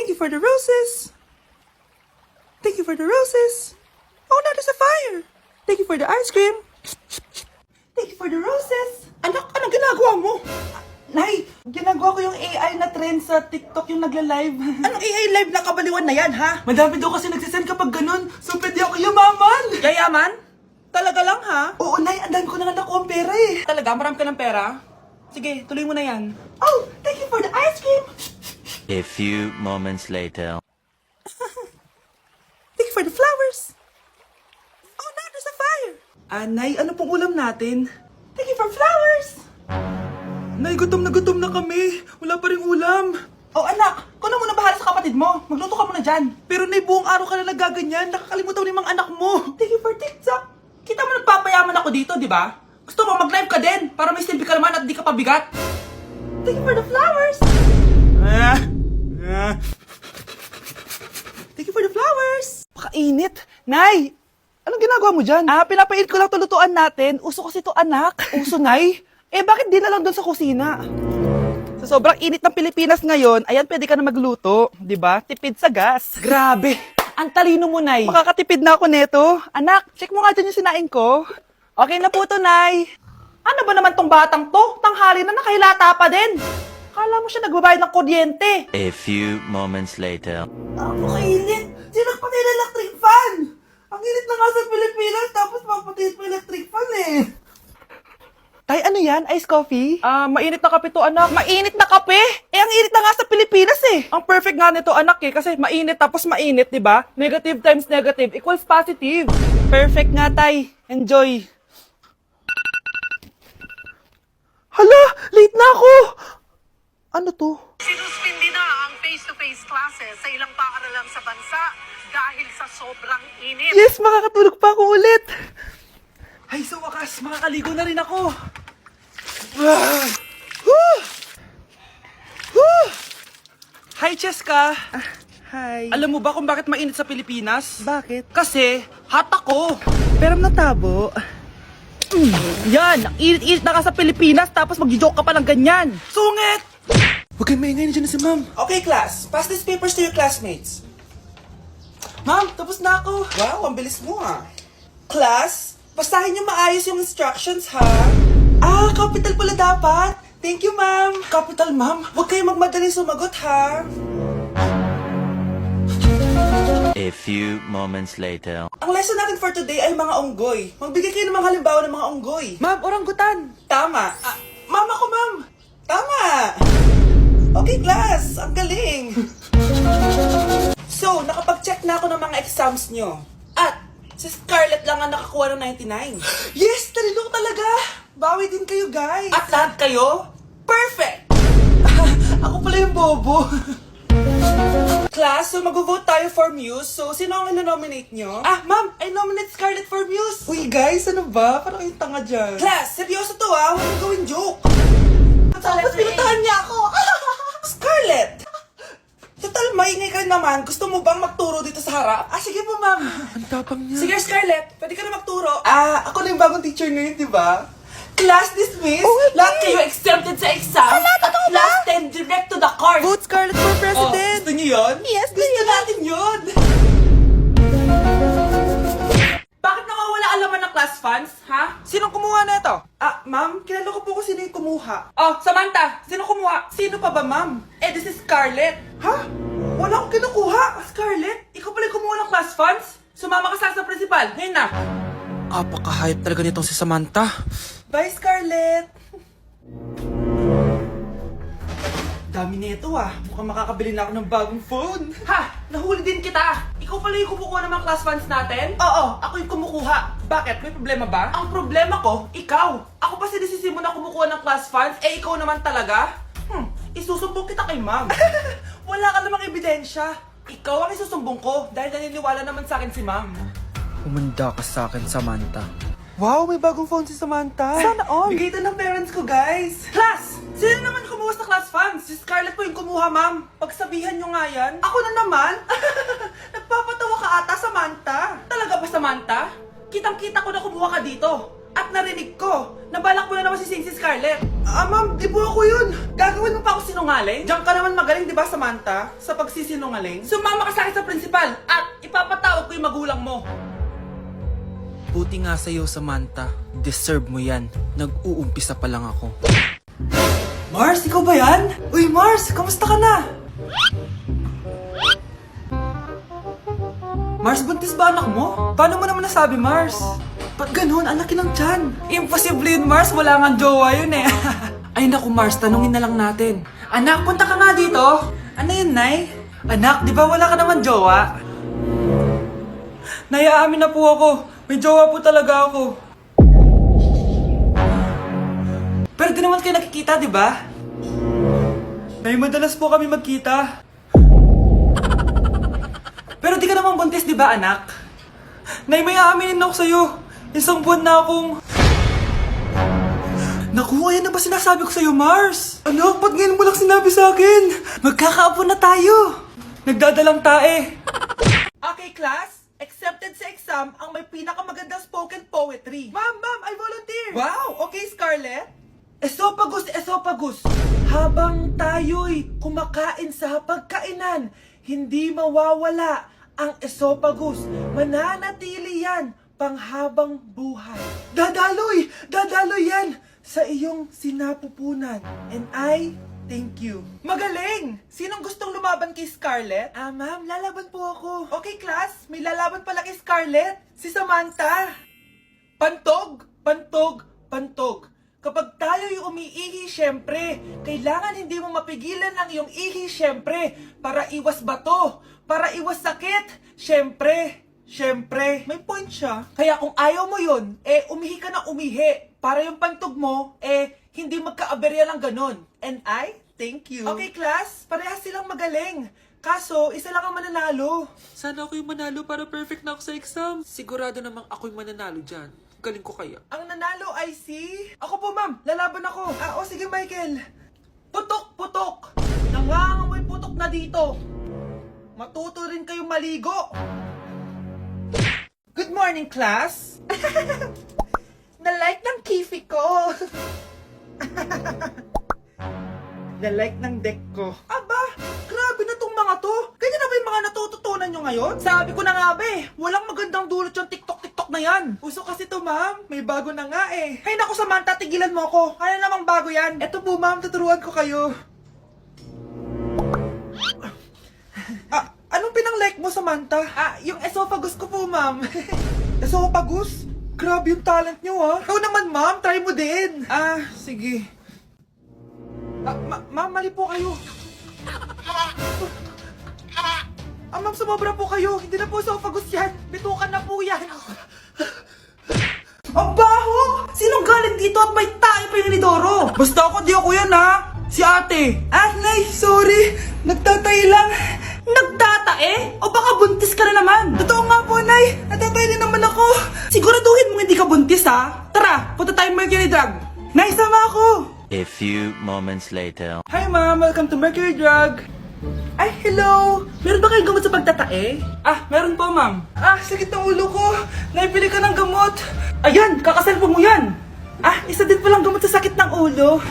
Thank you for the roses. Thank you for the roses. Oh, now there's a fire. Thank you for the ice cream. Thank you for the roses. Anak, anong ginagawa mo? Nay, ginagawa ko yung AI na trend sa TikTok yung nagla-live. Anong AI live na kabaliwan na yan, ha? Madami daw kasi nagsisend kapag ganun. So, pwede ako yumaman. Yayaman? Talaga lang, ha? Oo, Nay, ang dami ko na nakuha ang pera eh. Talaga? Marami ka ng pera? Sige, tuloy mo na yan. Oh, thank you for the ice cream. A few moments later. Thank you for the flowers. Oh, now there's a fire. Nay, ano pong ulam natin? Thank you for flowers. Nay, gutom na kami. Wala pa rin ulam. Oh, anak, kung na muna bahala sa kapatid mo. Magluto ka muna dyan. Pero Nay, buong araw ka na nagaganyan. Nakakalimutan mo ni mga anak mo. Thank you for TikTok. Kita mo nagpapayaman ako dito, di ba? Gusto mo mag-live ka din para may silbi ka naman at di ka pabigat. Thank you for the flowers. Thank you for the flowers. Pakainit. Nay, anong ginagawa mo dyan? Pinapainit ko lang ito lutuan natin. Uso kasi ito, anak. Uso, Nay? Bakit di na lang doon sa kusina? Sa sobrang init ng Pilipinas ngayon, ayan, pwede ka na magluto. Di ba? Tipid sa gas. Grabe. Ang talino mo, Nay. Makakatipid na ako neto. Anak, check mo nga dyan yung sinain ko. Okay na po to, Nay. Ano ba naman tong batang to? Tanghali na nakahilata pa din. Akala mo siya nagbabayad ng kuryente. A few moments later. Napakainit. Sinagpatay na electric fan. Ang init na nga sa Pilipinas, tapos mapatay pa electric fan eh. Tay, ano yan? Ice coffee? Mainit na kape to, anak. Mainit na kape? Ang init na nga sa Pilipinas eh. Ang perfect nga nito, anak eh. Kasi mainit tapos mainit, di ba? Negative times negative equals positive. Perfect nga, Tay. Enjoy. Hala! Late na ako! Ano to? Sinuspindi na ang face-to-face classes sa ilang paaralan sa bansa dahil sa sobrang init. Yes! Makakatulog pa ako ulit! Ay, sa wakas, makakaligo na rin ako! Hi, Cheska! Hi! Alam mo ba kung bakit mainit sa Pilipinas? Bakit? Kasi, hot ako! Pero natabo. Yan! Ang init-init na ka sa Pilipinas tapos mag-joke ka pa ng ganyan! Sungit! Huwag kayong maingay, nandiyan na si Ma'am. Okay, class. Pass these papers to your classmates. Ma'am, tapos na ako. Wow, ang bilis mo ah. Class, basahin niyo maayos yung instructions ha. Capital pala dapat. Thank you, Ma'am. Capital, Ma'am. Huwag kayong magmadaling sumagot ha. A few moments later. Ang lesson natin for today ay mga unggoy. Magbigay kayo ng mga halimbawa ng mga unggoy. Ma'am, oranggutan. Tama. Ma'am ako, Ma'am. Tama. Okay, class. Ang galing. So, nakapag-check na ako ng mga exams nyo. At, si Scarlett lang ang nakakuha ng 99. Yes! Talino ko talaga! Bawi din kayo, guys. At lahat kayo? Perfect! Ako pala yung bobo. Class, so mag-vote tayo for Muse. So, sino ang ino-nominate nyo? Ma'am, I nominate Scarlett for Muse. Uy, guys, ano ba? Parang yung tanga dyan. Class, seryoso to ha. Huwag mong gawin joke. Tapos pinuntahan niya ako. Scarlett! Total, maingay ka rin naman. Gusto mo bang magturo dito sa harap? Sige po, ma'am. Ang tapang niya. Sige, Scarlett. Pwede ka na magturo. Ako na yung bagong teacher ngayon, di ba? Class dismissed. Lahat kayo exempted sa exam. At last 10 direct to the court. Vote Scarlett for president. Gusto niyo yun? Yes, gusto natin yun. Bakit nawawala alaman ng class funds, ha? Sinong kumuha na ito? Ma'am, kilala ko po kung sino yung kumuha. Oh, Samantha, sino kumuha? Sino pa ba, ma'am? This is Scarlett. Ha? Wala akong kinukuha. Scarlett, ikaw pala yung kumuha ng class funds? Sumama ka sa principal. Ngayon na. Apaka-hype talaga nitong si Samantha. Bye, Scarlett. Dami nito Mukhang makakabili na ako ng bagong phone. Ha! Nahuli din kita! Ikaw pala yung kumukuha ng mga class funds natin? Oo, ako yung kumukuha. Bakit? May problema ba? Ang problema ko, ikaw. Ako pa sinisisi mo na kumukuha ng class funds, ikaw naman talaga? Isusumbong kita kay ma'am. Wala ka namang ebidensya. Ikaw ang isusumbong ko dahil naniniwala naman sa akin si ma'am. Umanda ka sa akin, Samantha. Wow, may bagong phone si Samantha. Sana all. Bigay ito ng parents ko, guys. Class! Sino naman kumuha sa class funds? Si Scarlett po yung kumuha, ma'am. Pagsabihan nyo nga yan. Ako na naman? Nagpapatawa ka ata, Samantha. Talaga ba, Samantha? Kitang-kita ko na kumuha ka dito. At Anak, narinig ko. Nabalak mo na naman si Sing si Scarlett. Ma'am, di po ako yun. Gagawin mo pa ako sinungaling? Diyan ka naman magaling, di ba, Samantha? Sa pagsisinungaling? Sumama ka sa akin sa principal at ipapatawag ko yung magulang mo. Buti nga sa'yo, Samantha. Deserve mo yan. Nag-uumpisa pa lang ako. Mars, ikaw ba yan? Uy, Mars, kamusta ka na? Mars, buntis ba anak mo? Paano mo naman nasabi, Mars? Ba't ganun? Anak ng tiyan. Imposible yun, Mars. Wala nga jowa yun eh. Ay naku, Mars. Tanungin na lang natin. Anak, punta ka nga dito. Ano yun, Nay? Anak, di ba wala ka naman jowa? Nay, aamin na po ako. May jowa po talaga ako. Pero di naman kayo nakikita, di ba? Nay, madalas po kami magkita. Pero di ka naman buntis, di ba, anak? Nay, may aaminin ako sa'yo. Isang buwan na akong... Naku, ayan na ba sinasabi ko sa'yo, Mars? Anak, ba't ngayon mo lang sinabi sa akin? Magkakaapo na tayo. Nagdadalang tae. Okay, class. Accepted sa exam ang may pinakamagandang spoken poetry. Ma'am, I volunteer. Wow, okay, Scarlett. Esophagus, esophagus. Habang tayo'y kumakain sa pagkainan, hindi mawawala ang esophagus. Mananatili yan panghabang buhay. Dadaloy yan sa iyong sinapupunan. And I thank you. Magaling! Sinong gustong lumaban kay Scarlett? Ma'am, lalaban po ako. Okay, class, may lalaban pala kay Scarlett. Si Samantha. Pantog, pantog, pantog. Kapag tayo'y umiihi, syempre, kailangan hindi mo mapigilan ang iyong ihi, syempre, para iwas bato, para iwas sakit, syempre, may point siya. Kaya kung ayaw mo yun, umihi ka na umihi, para yung pantog mo, hindi magka-aberya lang ganun. And I thank you. Okay, class, parehas silang magaling. Kaso, isa lang ang mananalo. Sana ako yung manalo para perfect na ako sa exam. Sigurado namang ako yung mananalo dyan. Galing ko kaya. Ang nanalo ay si... Ako po, ma'am. Lalaban ako. Sige, Michael. Putok, putok. Nangangamoy putok na dito. Matuto rin kayong maligo. Good morning, class. Na-like ng kifi ko. Na-like ng deck ko. Aba, grabe na tong mga to. Ganyan na ba yung mga natututunan nyo ngayon? Sabi ko na nga ba walang magandang dulot yung TikTok na yan. Uso kasi to, ma'am. May bago na nga eh. Hay naku, Samantha, tigilan mo ako. Ano namang bago yan? Eto po, ma'am, tuturuan ko kayo. Anong pinang-like mo, Samantha? Yung esophagus ko po, ma'am. Esophagus? Grabe yung talent nyo, ha? Ikaw naman, ma'am. Try mo din. Sige. Ma'am, mali po kayo. Ma'am, sumobra po kayo. Hindi na po esophagus yan. Bitukan na po yan. Ang baho! Sinong galing dito at may tayo pa yung inidoro? Basta ako, di ako yan, ha? Si ate. Nay, sorry. Nagtatay lang. Nagtatae? O baka buntis ka na naman? Totoo nga po, Nay. Natatay din naman ako. Siguraduhin mo hindi ka buntis, ha? Tara, punta tayo Mercury Drug. Nay, sama ako. A few moments later. Hi, ma'am. Welcome to Mercury Drug. Ay, hello. Meron ba kayong gamot sa pagtatae? Meron po, ma'am. Sakit ng ulo ko. Naipili ka ng gamot. Ayan, kakaselfon mo yan. Isa din palang gamot sa sakit ng ulo.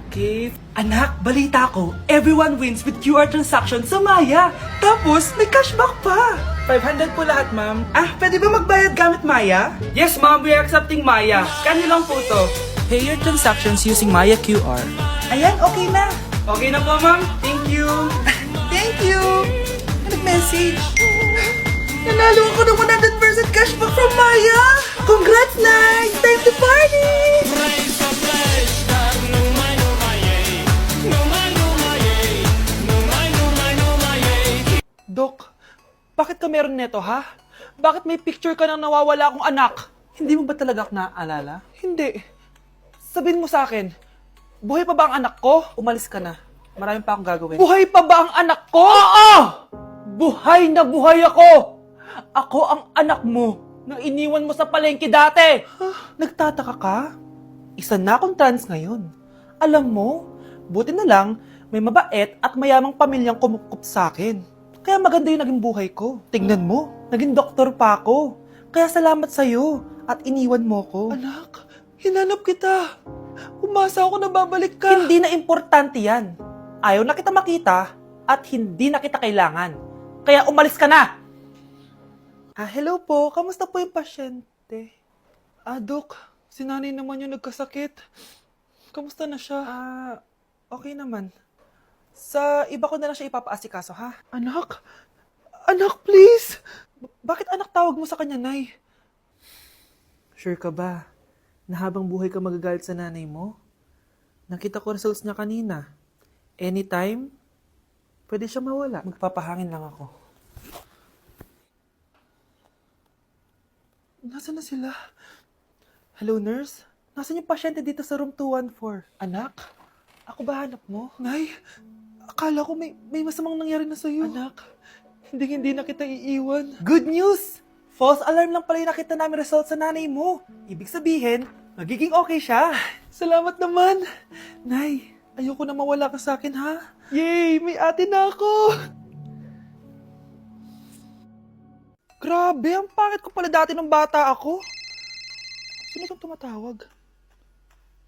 Okay. Anak, balita ko, everyone wins with QR transaction sa Maya. Tapos, may cashback pa. 500 po lahat, ma'am. Pwede ba magbayad gamit Maya? Yes, ma'am. We are accepting Maya. Kano lang po to? Pay your transactions using Maya QR. Ayan, okay na. Okay na po, ma'am. Thank you. Thank you. Nag-message. Nanalo ako ng 100% cashback from Maya. Congrats, Nay. Time to party. Dok, bakit ka meron neto, ha? Bakit may picture ka ng nawawala akong anak? Hindi mo ba talaga ako naaalala? Hindi. Sabihin mo sa akin, buhay pa ba ang anak ko? Umalis ka na. Marami pa akong gagawin. Buhay pa ba ang anak ko? Oo! Buhay na buhay ako! Ako ang anak mo na iniwan mo sa palengke dati! Nagtataka ka? Isa na akong trans ngayon. Alam mo, buti na lang, may mabait at mayamang pamilyang kumukup sa akin. Kaya maganda yung naging buhay ko. Tingnan mo, naging doktor pa ako. Kaya salamat sa'yo at iniwan mo ko. Anak, Hinanap kita. Umasa ako na babalik ka. Hindi na importante yan. Ayaw na kita makita at hindi na kita kailangan. Kaya umalis ka na! Hello po. Kamusta po yung pasyente? Dok. Si nanay naman yung nagkasakit. Kamusta na siya? Okay naman. Sa iba ko na lang siya ipapaasikaso, ha? Anak? Anak, please! Bakit anak tawag mo sa kanya, Nay? Sure ka ba? Na habang buhay ka magagalit sa nanay mo? Nakita ko results niya kanina. Anytime, pwede siya mawala. Magpapahangin lang ako. Nasaan na sila? Hello, nurse? Nasaan yung pasyente dito sa room 214? Anak? Ako ba hanap mo? Nay, akala ko may masamang nangyari na sa'yo. Anak, hindi na kita iiwan. Good news! False alarm lang pala yung nakita namin result sa nanay mo. Ibig sabihin, magiging okay siya. Salamat naman. Nay, ayoko na mawala ka sa akin, ha? Yay! May ate na ako! Grabe, ang pangit ko pala dati nung bata ako. Sino itong tumatawag?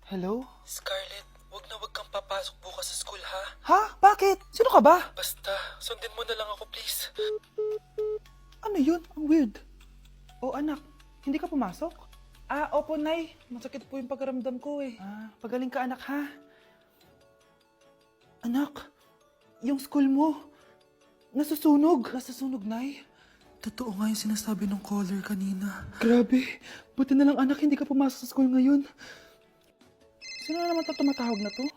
Hello? Scarlett, wag kang papasok bukas sa school, ha? Ha? Bakit? Sino ka ba? Basta, sundin mo na lang ako, please. Ano yun? Ang weird. Oh, anak, hindi ka pumasok? Opo, Nay. Masakit po yung pagkaramdam ko eh. Pagaling ka, anak, ha? Anak, yung school mo, nasusunog. Nasusunog, Nay? Totoo nga yung sinasabi ng caller kanina. Grabe. Buti na lang, anak, hindi ka pumasok sa school ngayon. Sino na naman tumatawag na to?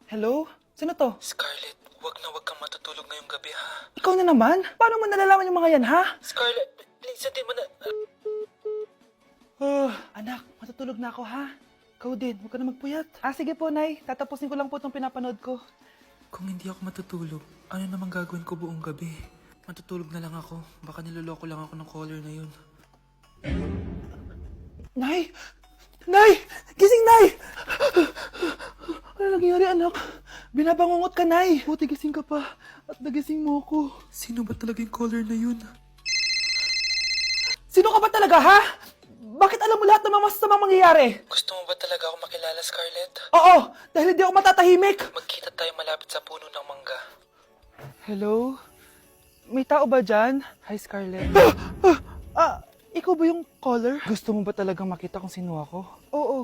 Hello? Sino to? Scarlett, wag kang matutulog ngayong gabi, ha? Ikaw na naman? Paano mo nalalaman yung mga yan, ha? Scarlett, please, hindi mo na... anak, matutulog na ako, ha? Ikaw din, huwag ka na magpuyat. Sige po, Nay. Tatapusin ko lang po itong pinapanood ko. Kung hindi ako matutulog, ano namang gagawin ko buong gabi? Matutulog na lang ako. Baka niloloko lang ako ng caller na yun. Nay! Nay! Gising, Nay! Ano nangyari, anak? Binabangungot ka, Nay. Buti gising ka pa. At nagising mo ako. Sino ba talaga yung caller na yun? Sino ka ba talaga, ha? Bakit alam mo lahat ng mga masasamang mangyayari? Gusto mo ba talaga ako makilala, Scarlett? Oo! Dahil hindi ako matatahimik! Magkita tayo malapit sa puno ng mangga. Hello? May tao ba dyan? Hi, Scarlett. Ikaw ba yung caller? Gusto mo ba talagang makita kung sino ako? Oo.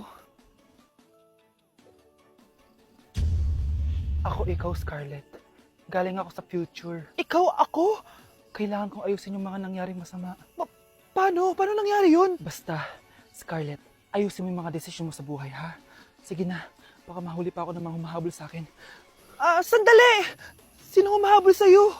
Ako ikaw, Scarlett. Galing ako sa future. Ikaw ako? Kailangan kong ayusin yung mga nangyaring masama. Paano? Paano nangyari yun? Basta, Scarlett, ayusin mo yung mga desisyon mo sa buhay, ha? Sige na, baka mahuli pa ako ng mga humahabol sa akin. Sandali! Sino humahabol sa'yo?